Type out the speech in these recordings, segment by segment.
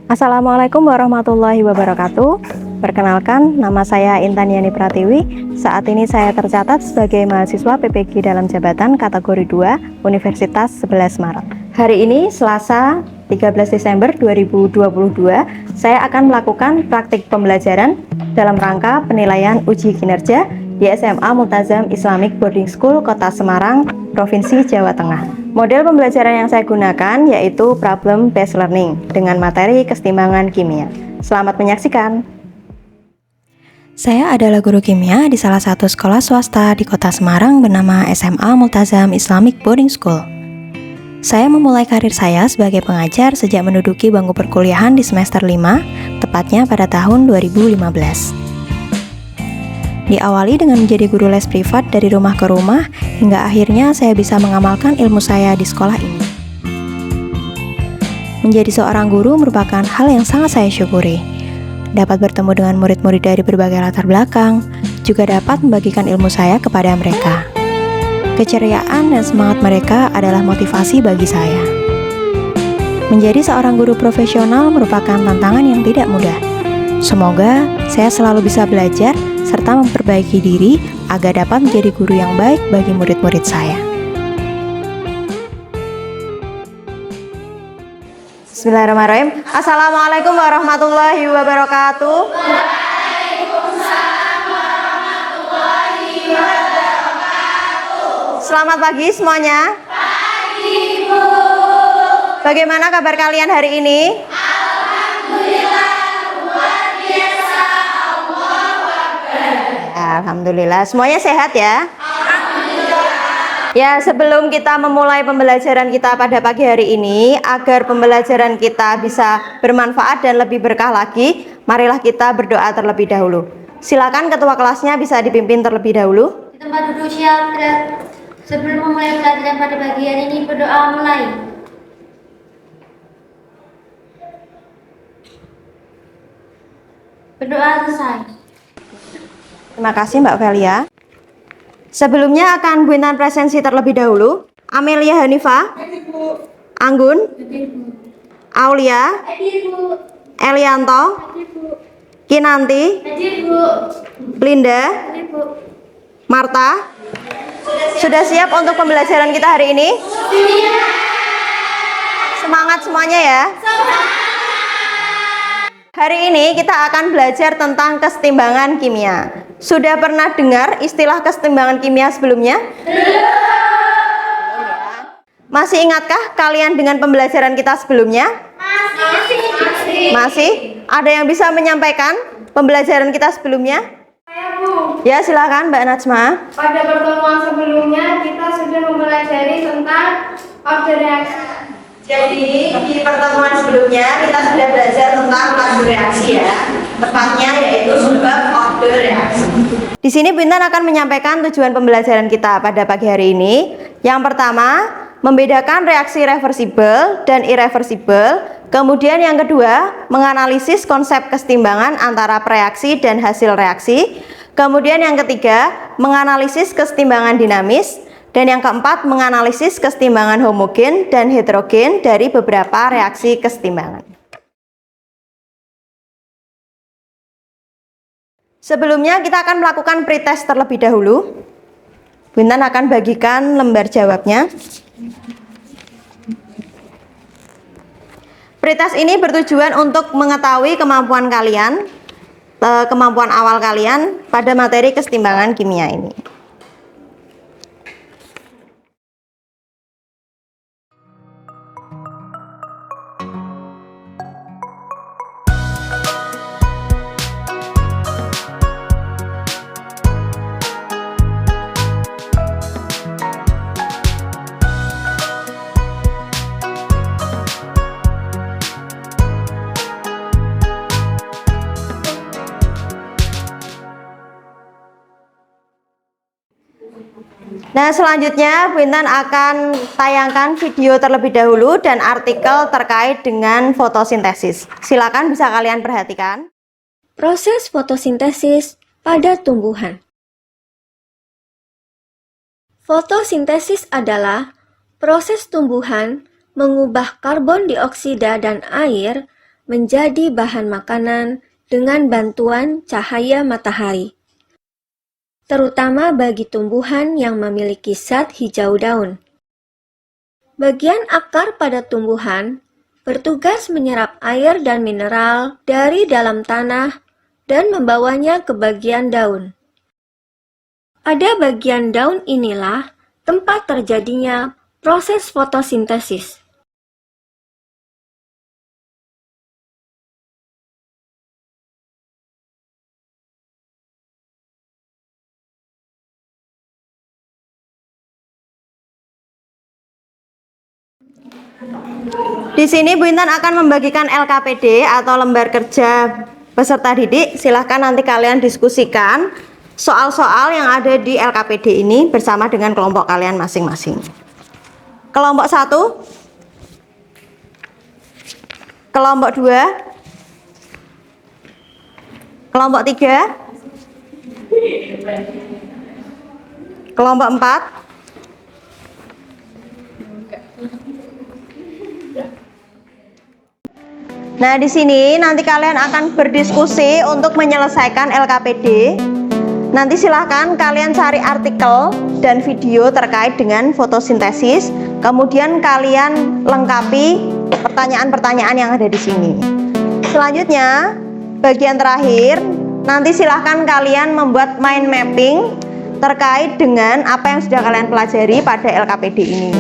Assalamualaikum warahmatullahi wabarakatuh. Perkenalkan, nama saya Intan Yani Pratiwi. Saat ini saya tercatat sebagai mahasiswa PPG dalam jabatan kategori 2 Universitas 11 Maret. Hari ini Selasa 13 Desember 2022, saya akan melakukan praktik pembelajaran dalam rangka penilaian uji kinerja di SMA Multazam Islamic Boarding School Kota Semarang, Provinsi Jawa Tengah. Model pembelajaran yang saya gunakan yaitu problem based learning dengan materi kesetimbangan kimia. Selamat menyaksikan. Saya adalah guru kimia di salah satu sekolah swasta di Kota Semarang bernama SMA Multazam Islamic Boarding School. Saya memulai karir saya sebagai pengajar sejak menduduki bangku perkuliahan di semester 5, tepatnya pada tahun 2015. Diawali dengan menjadi guru les privat dari rumah ke rumah, hingga akhirnya saya bisa mengamalkan ilmu saya di sekolah ini. Menjadi seorang guru merupakan hal yang sangat saya syukuri. Dapat bertemu dengan murid-murid dari berbagai latar belakang, juga dapat membagikan ilmu saya kepada mereka. Keceriaan dan semangat mereka adalah motivasi bagi saya. Menjadi seorang guru profesional merupakan tantangan yang tidak mudah. Semoga saya selalu bisa belajar serta memperbaiki diri agar dapat menjadi guru yang baik bagi murid-murid saya. Bismillahirrahmanirrahim. Assalamualaikum warahmatullahi wabarakatuh. Waalaikumsalam warahmatullahi wabarakatuh. Selamat pagi semuanya. Pagi, Bu. Bagaimana kabar kalian hari ini? Alhamdulillah, semuanya sehat ya? Alhamdulillah. Ya, sebelum kita memulai pembelajaran kita pada pagi hari ini, agar pembelajaran kita bisa bermanfaat dan lebih berkah lagi, marilah kita berdoa terlebih dahulu. Silakan ketua kelasnya bisa dipimpin terlebih dahulu. Di tempat duduk siap. Sebelum memulai pelajaran pada pagi hari ini, berdoa mulai. Berdoa selesai. Terima kasih Mbak Velia. Sebelumnya akan Bu Intan presensi terlebih dahulu. Amelia Hanifah, Anggun, Aulia, Elianto, Kinanti, Linda, Marta. Sudah siap untuk pembelajaran kita hari ini? Semangat semuanya ya. Hari ini kita akan belajar tentang kesetimbangan kimia. Sudah pernah dengar istilah kesetimbangan kimia sebelumnya? Belum. Masih ingatkah kalian dengan pembelajaran kita sebelumnya? Masih? Ada yang bisa menyampaikan pembelajaran kita sebelumnya? Saya, Bu. Ya, silakan Mbak Najma. Pada pertemuan sebelumnya kita sudah mempelajari tentang order reaksi. Jadi di pertemuan sebelumnya kita sudah belajar tentang laju reaksi ya. Tepatnya yaitu sebab order reaksi. Di sini Bu Intan akan menyampaikan tujuan pembelajaran kita pada pagi hari ini. Yang pertama, membedakan reaksi reversibel dan irreversibel. Kemudian yang kedua, menganalisis konsep kesetimbangan antara preaksi dan hasil reaksi. Kemudian yang ketiga, menganalisis kesetimbangan dinamis. Dan yang keempat, menganalisis kesetimbangan homogen dan heterogen dari beberapa reaksi kesetimbangan. Sebelumnya kita akan melakukan pretest terlebih dahulu. Bu Intan akan bagikan lembar jawabnya. Pretest ini bertujuan untuk mengetahui kemampuan kalian, kemampuan awal kalian pada materi kesetimbangan kimia ini. Nah, selanjutnya Bu Intan akan tayangkan video terlebih dahulu dan artikel terkait dengan fotosintesis. Silakan bisa kalian perhatikan. Proses fotosintesis pada tumbuhan. Fotosintesis adalah proses tumbuhan mengubah karbon dioksida dan air menjadi bahan makanan dengan bantuan cahaya matahari, terutama bagi tumbuhan yang memiliki zat hijau daun. Bagian akar pada tumbuhan bertugas menyerap air dan mineral dari dalam tanah dan membawanya ke bagian daun. Pada bagian daun inilah tempat terjadinya proses fotosintesis. Di sini Bu Intan akan membagikan LKPD atau lembar kerja peserta didik. Silahkan nanti kalian diskusikan soal-soal yang ada di LKPD ini bersama dengan kelompok kalian masing-masing. Kelompok 1, kelompok 2, kelompok 3, kelompok 4, nah, di sini nanti kalian akan berdiskusi untuk menyelesaikan LKPD. Nanti silahkan kalian cari artikel dan video terkait dengan fotosintesis. Kemudian kalian lengkapi pertanyaan-pertanyaan yang ada di sini. Selanjutnya, bagian terakhir, nanti silahkan kalian membuat mind mapping terkait dengan apa yang sudah kalian pelajari pada LKPD ini.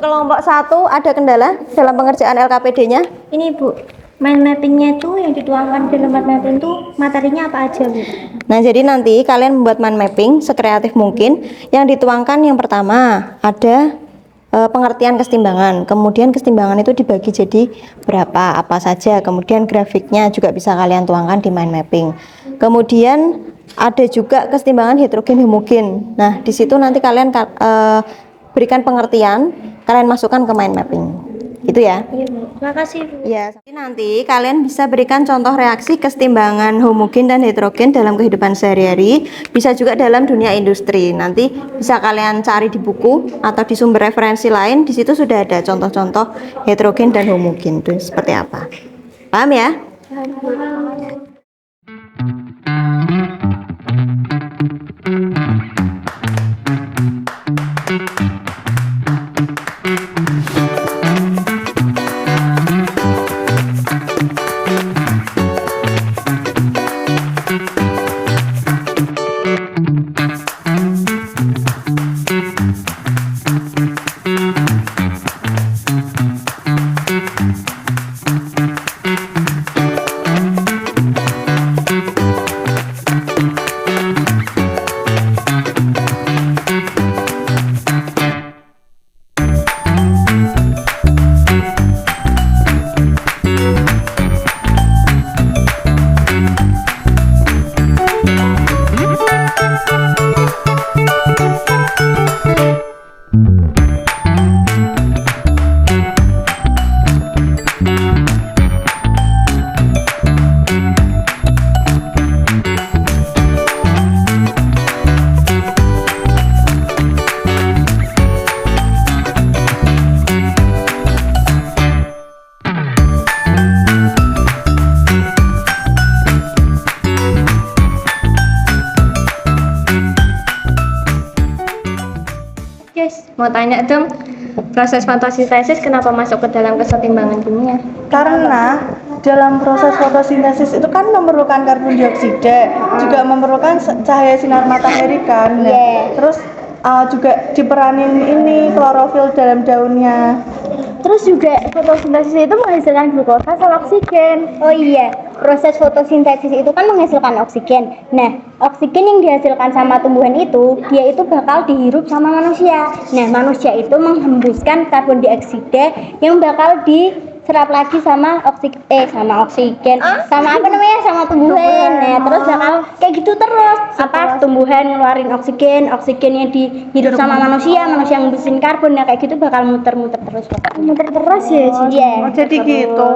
Kelompok 1 ada kendala dalam pengerjaan LKPD-nya? Ini Bu, mind mappingnya itu yang dituangkan dalam mind mapping itu materinya apa aja Bu? Nah, jadi nanti kalian membuat mind mapping sekreatif mungkin. Yang dituangkan yang pertama ada pengertian kesetimbangan. Kemudian kesetimbangan itu dibagi jadi berapa, apa saja. Kemudian grafiknya juga bisa kalian tuangkan di mind mapping. Kemudian ada juga kesetimbangan heterogen homogen. Nah, di situ nanti kalian berikan pengertian, kalian masukkan ke mind mapping. Itu ya. Iya Bu, terima kasih Bu. Ya, nanti kalian bisa berikan contoh reaksi kesetimbangan homogen dan heterogen dalam kehidupan sehari-hari, bisa juga dalam dunia industri. Nanti bisa kalian cari di buku atau di sumber referensi lain, di situ sudah ada contoh-contoh heterogen dan homogen itu seperti apa. Paham ya? Yes, mau tanya dong, proses fotosintesis kenapa masuk ke dalam kesetimbangan kimia? Karena dalam proses fotosintesis itu kan memerlukan karbon dioksida, juga memerlukan cahaya sinar matahari kan. Nah, terus juga diperanin ini klorofil dalam daunnya. Terus juga fotosintesis itu menghasilkan glukosa sama oksigen. Oh iya, proses fotosintesis itu kan menghasilkan oksigen. Nah, oksigen yang dihasilkan sama tumbuhan itu, dia itu bakal dihirup sama manusia. Nah, manusia itu menghembuskan karbon dioksida yang bakal diserap lagi sama oksigen, sama apa namanya, sama tumbuhan. Nah, terus bakal kayak gitu terus. Tumbuhan ngeluarin oksigennya dihirup sama manusia ngehembusin karbon. Nah, kayak gitu bakal muter-muter terus. Muter terus ya, Iya. Jadi gitu.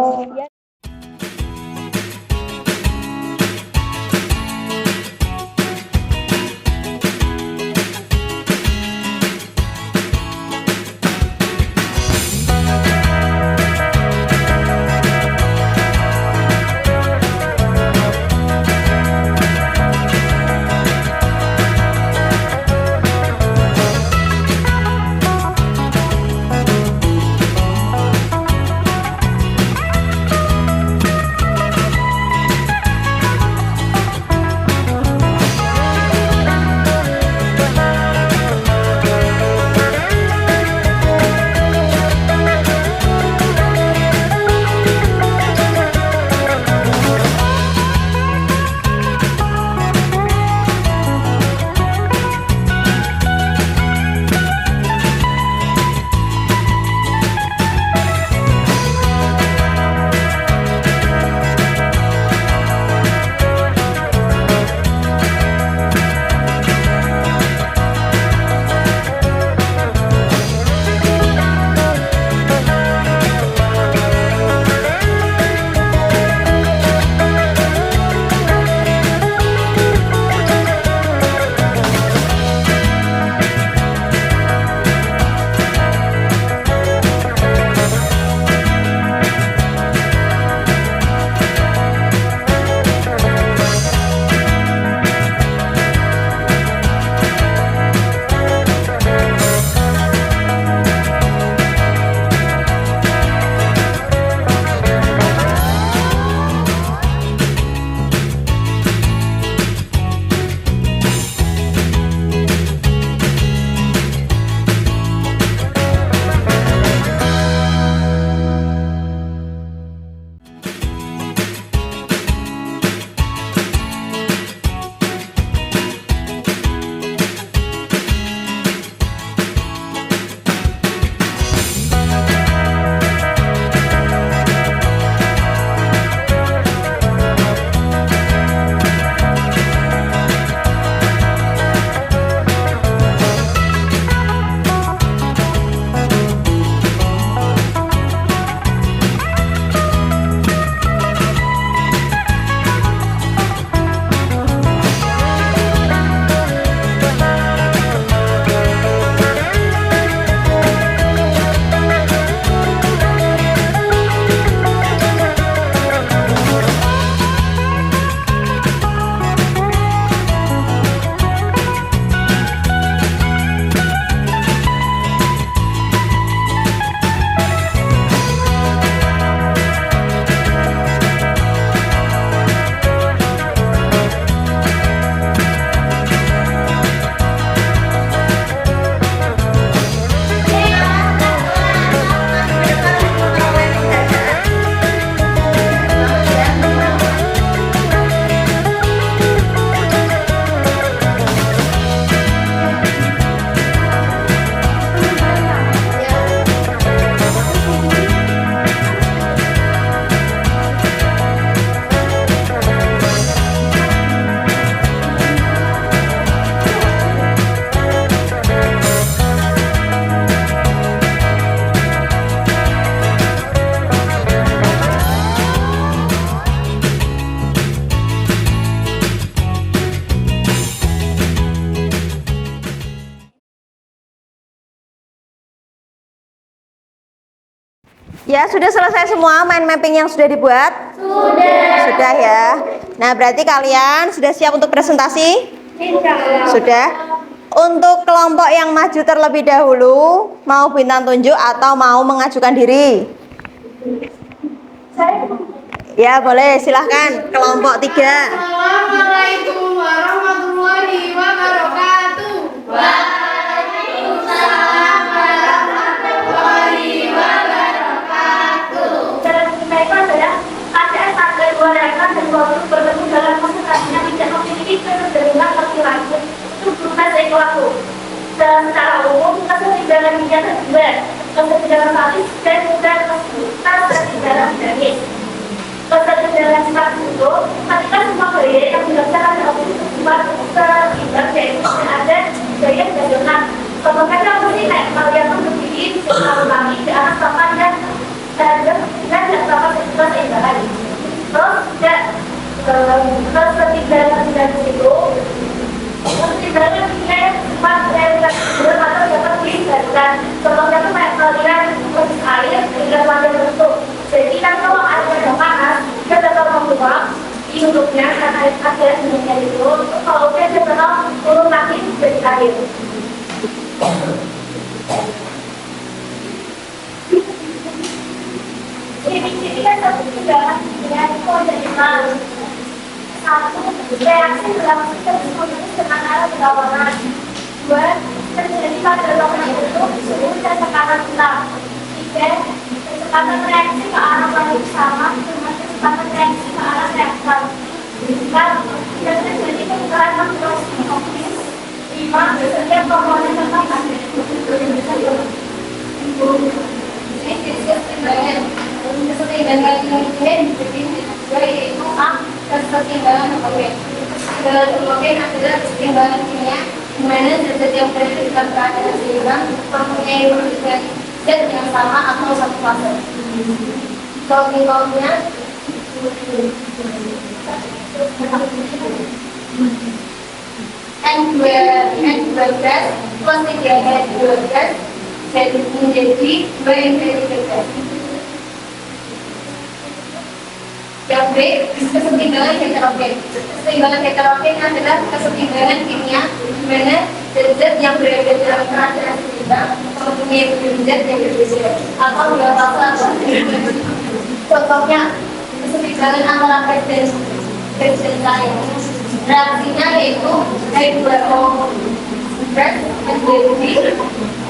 Ya, sudah selesai semua mind mapping yang sudah dibuat? Sudah ya. Nah, berarti kalian sudah siap untuk presentasi? Sudah? Untuk kelompok yang maju terlebih dahulu, mau bintang tunjuk atau mau mengajukan diri? Ya boleh, silahkan. Kelompok 3. Assalamualaikum warahmatullahi wabarakatuh. Waalaikumsalam warahmatullahi wabarakatuh. Kita itu adalah keadaan pada dua rekan dan dua grup bertemu dalam konsentrasi yang tidak memiliki ketergantungan laki-laki untuk berusaha sesuatu. Secara umum, kesetimbangan dunia terbuat, kesetimbangan salis dan kesetimbangan dinamis. Kesetimbangan sifat itu, ketika semua gaya yang dirasakan dalam sifat seimbang, yaitu ada gaya gabungan. Contohnya seperti naik kalian berdiri secara ulangi ke arah papan dan tidak dapat keseimbangan. Terus tidak kesetimbangan dinamis itu, kesetimbangan dunia sifat atau dapat dihindarkan. Contohnya itu naik kalian kondisi air hingga pada bentuk. Jadi kan kalau air ada panas, dia dapat membuang di hidupnya karena ada sebenarnya itu. Kalau dia bakal turun lagi jadi air. Ini kan satu tindakan dengan koordinat. Satu, reaksi dalam sistem komunis dengan arah berlawanan. Dua, terjadi pada lawanan itu suhu dan tekanan ulang. Tiga, kecepatan reaksi ke arah balik sama dengan kecepatan reaksi ke arah reaktan. Empat, tidak terjadi penukaran makroskopis. Lima, setiap komponen tetap ada. Kesetimbangan homogen yaitu A, kesetimbangan homogen. Kesetimbangan homogen adalah kesetimbangan kimia di mana zat yang berdasarkan keadaan seimbang mempunyai perbedaan zat yang sama atau satu fase. Contohnya N2 gas plus 3H2 gas jadi menjadi 2N3 gas. Yang B, kesetimbangan heterogen. Kesetimbangan heterogen adalah kesetimbangan kimia di mana zat yang berada dalam keadaan seimbang mempunyai perbedaan zat yang berbeda atau dua fase atau contohnya kesetimbangan antara gas dan lain. Reaksinya yaitu H2O gas menjadi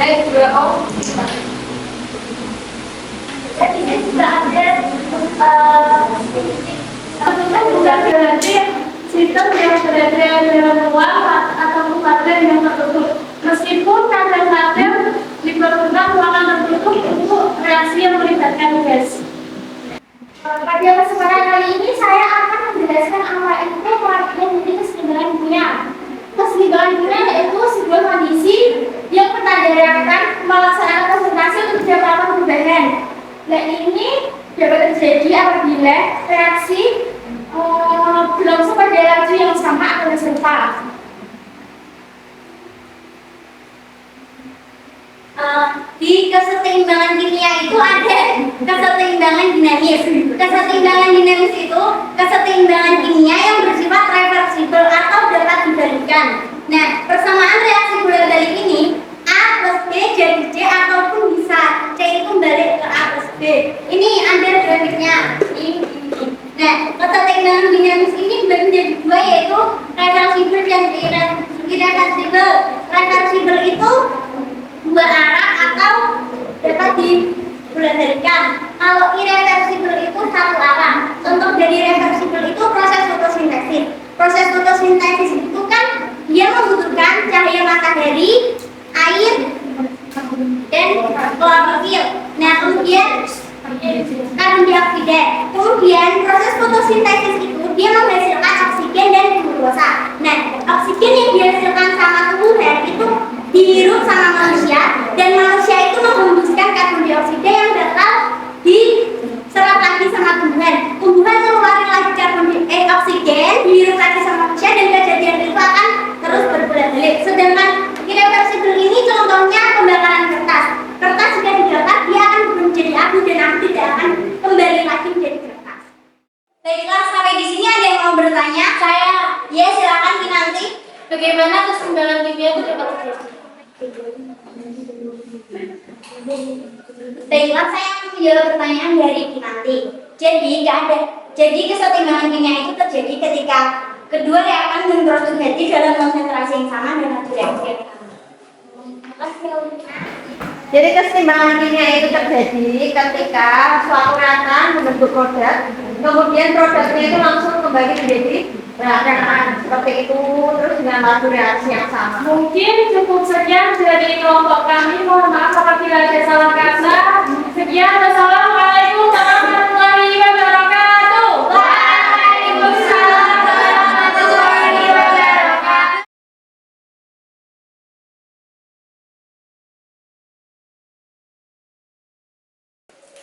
H2O. Jadi ini sudah ada Bukan berarti sistem yang berada dalam ruang atau kuadran yang tertutup. Meskipun kadang-kadang diperlukan ruangan tertutup untuk reaksi yang melibatkan gas. pada kesempatan kali ini saya akan menjelaskan apa itu pengertian dari kesetimbangan kimia. Kesetimbangan kimia yaitu sebuah kondisi yang menandakan melaksanakan konsentrasi untuk melakukan perubahan. Nah ini dapat terjadi apabila reaksi berlangsung pada laju yang sama atau serupa. Di kesetimbangan kimia itu ada kesetimbangan dinamis. Kesetimbangan dinamis itu kesetimbangan kimia yang bersifat reversibel atau dapat dibalikan. Nah, persamaan reaksi bolak-balik ini A plus B jadi C ataupun bisa C itu balik ke A plus B. Ini ada grafiknya. Nah, kesetimbangan dinamis ini menjadi dua yaitu reversibel dan irreversibel. Reversibel itu dua arah atau dapat dibolak-balikan. Kalau irreversibel itu satu arah. Contoh dari reversibel itu proses fotosintesis. Proses fotosintesis itu kan dia membutuhkan cahaya matahari, air, dan klorofil. Nah, kemudian karbon dioksida. Kemudian proses fotosintesis itu dia menghasilkan oksigen dan glukosa. Nah, oksigen yang dihasilkan sama tumbuhan itu dihirup sama manusia dan manusia itu menghembuskan karbon dioksida yang bakal diserap lagi sama tumbuhan. Tumbuhan mengeluarkan lagi oksigen, dihirup lagi sama manusia dan kejadian itu akan terus berbolak-balik. Sedangkan irreversibel ini contohnya pembakaran kertas. Kertas jika dibakar dia akan menjadi abu dan abu tidak akan kembali lagi menjadi kertas. Baiklah, sampai di sini ada yang mau bertanya? Saya, ya silakan Kinanti. Bagaimana keseimbangan kimia itu dapat terjadi? Baiklah, saya akan menjawab pertanyaan dari Kinanti. Jadi kesetimbangan kimia itu terjadi ketika kedua reakan dan produk hati dalam konsentrasi yang sama dan satu reaksi yang sama. Jadi keseimbangan kimia itu terjadi ketika suatu reakan membentuk produk, kemudian produknya itu langsung kembali menjadi reakan seperti itu, terus dengan satu reaksi yang sama. Mungkin cukup sekian dari kelompok kami. Mohon maaf apabila ada salah kata. Sekian, wassalamualaikum warahmatullahi wabarakatuh. Waalaikumsalam warahmatullahi wabarakatuh.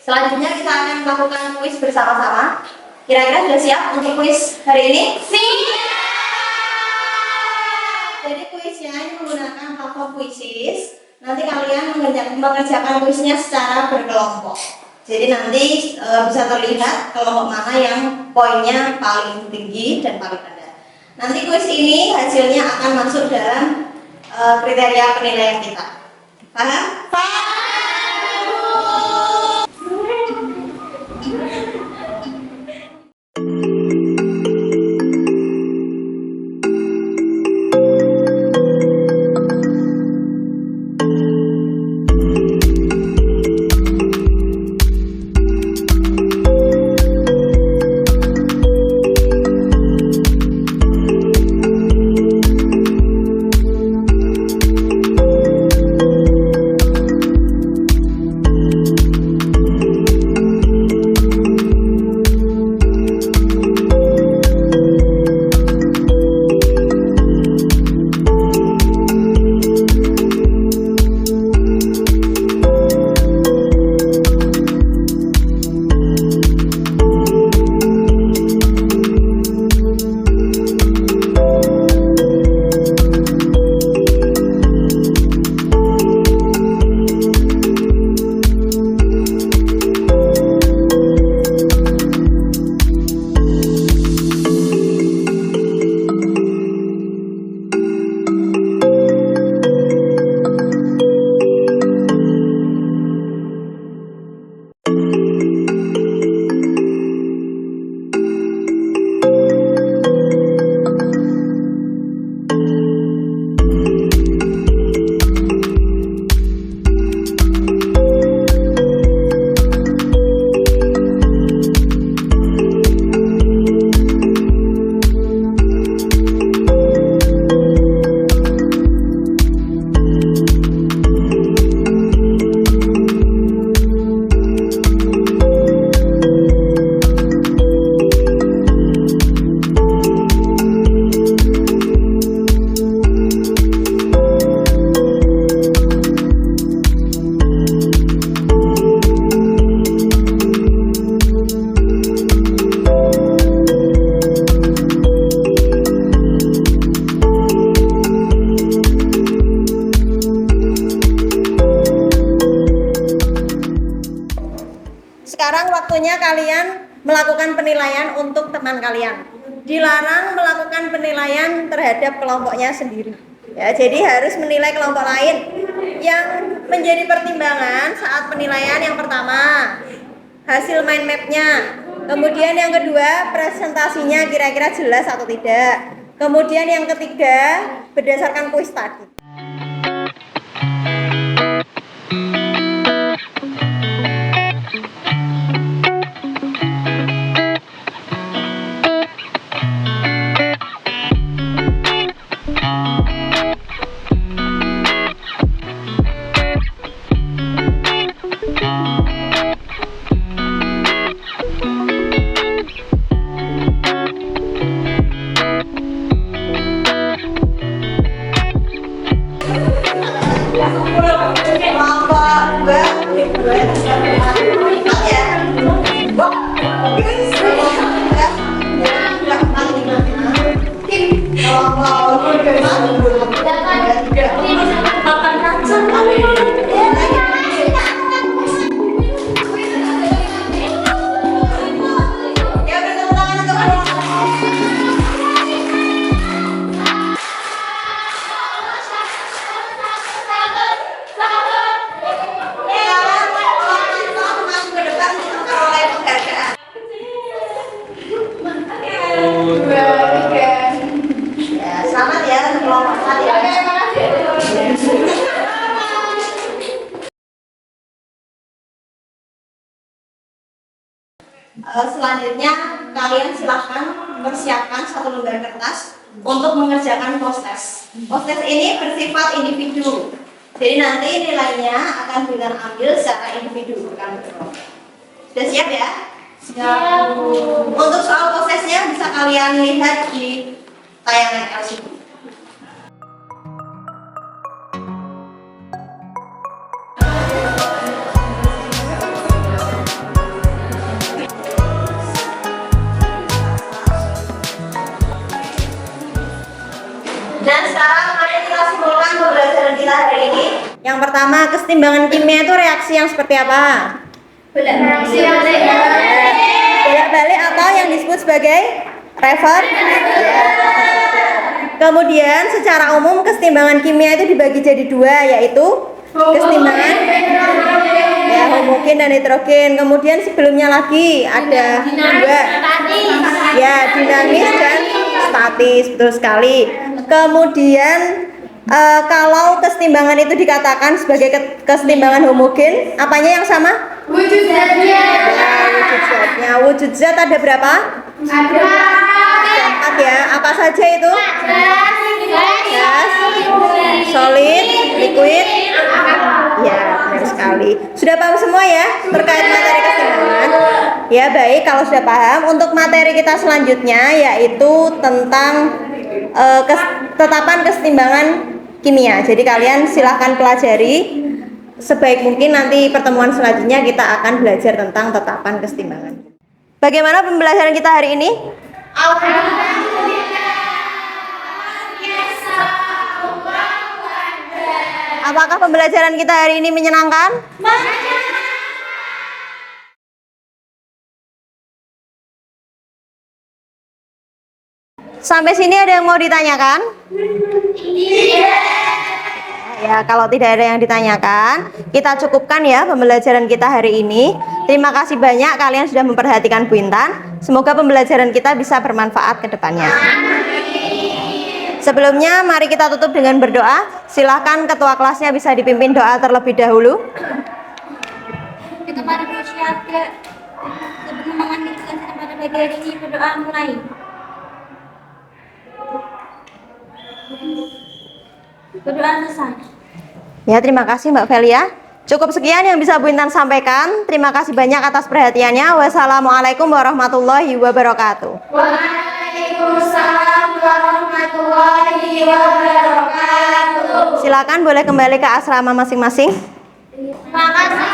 Selanjutnya kita akan melakukan kuis bersama-sama. Kira-kira sudah siap untuk kuis hari ini? Siap. Jadi kuisnya ini menggunakan platform Quizizz. Nanti kalian mengerjakan kuisnya secara berkelompok. Jadi nanti bisa terlihat kelompok mana yang poinnya paling tinggi dan paling rendah. Nanti kuis ini hasilnya akan masuk dalam kriteria penilaian kita. Paham? Sekarang waktunya kalian melakukan penilaian untuk teman kalian. Dilarang melakukan penilaian terhadap kelompoknya sendiri. Ya, jadi harus menilai kelompok lain. Yang menjadi pertimbangan saat penilaian yang pertama, hasil mind map-nya. Kemudian yang kedua, presentasinya kira-kira jelas atau tidak. Kemudian yang ketiga, berdasarkan kuis tadi. Selanjutnya kalian silahkan mempersiapkan satu lembar kertas untuk mengerjakan post-test. Post-test ini bersifat individu. Jadi nanti nilainya akan Bintang ambil secara individu, bukan berkelompok. Sudah siap ya? Siap. Untuk soal post-testnya bisa kalian lihat di tayangan LCD. Dan sekarang mari kita simpulkan pembelajaran kita hari ini. Yang pertama, kesetimbangan kimia itu reaksi yang seperti apa? Bolak-balik atau yang disebut sebagai Kemudian secara umum kesetimbangan kimia itu dibagi jadi dua, yaitu kesetimbangan ya, homogen dan heterogen. Kemudian sebelumnya lagi ada dua, ya, dinamis dan statis, betul sekali. Kemudian kalau kesetimbangan itu dikatakan sebagai kesetimbangan homogen, apanya yang sama? Wujud zatnya. Wujud zatnya. Wujud zat ada berapa? Ada 4 ya. Apa saja itu? Gas, solid, liquid. Ya, benar sekali. Sudah paham semua ya terkait materi kesetimbangan? Ya, baik. Kalau sudah paham, untuk materi kita selanjutnya yaitu tentang tetapan kesetimbangan kimia. Jadi kalian silahkan pelajari. Sebaik mungkin nanti pertemuan selanjutnya kita akan belajar tentang tetapan kesetimbangan. Bagaimana pembelajaran kita hari ini? Apakah pembelajaran kita hari ini menyenangkan? Sampai sini ada yang mau ditanyakan? Ya, kalau tidak ada yang ditanyakan, kita cukupkan ya pembelajaran kita hari ini. Terima kasih banyak kalian sudah memperhatikan Bu Intan. Semoga pembelajaran kita bisa bermanfaat ke depannya. Sebelumnya, mari kita tutup dengan berdoa. Silahkan ketua kelasnya bisa dipimpin doa terlebih dahulu. Kita pada bersyahadat sebelum mengakhiri pada pagi hari ini berdoa mulai. Berdoa selesai. Ya, terima kasih Mbak Velia. Cukup sekian yang bisa Bu Intan sampaikan. Terima kasih banyak atas perhatiannya. Wassalamualaikum warahmatullahi wabarakatuh. Waalaikumsalam warahmatullahi wabarakatuh. Silakan boleh kembali ke asrama masing-masing. Terima kasih.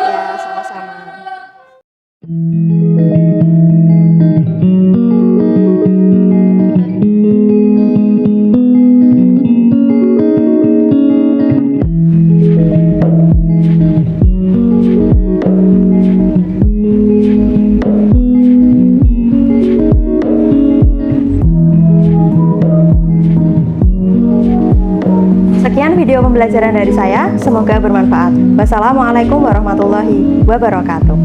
Ya, sama-sama. Sekian video pembelajaran dari saya, semoga bermanfaat. Wassalamualaikum warahmatullahi wabarakatuh.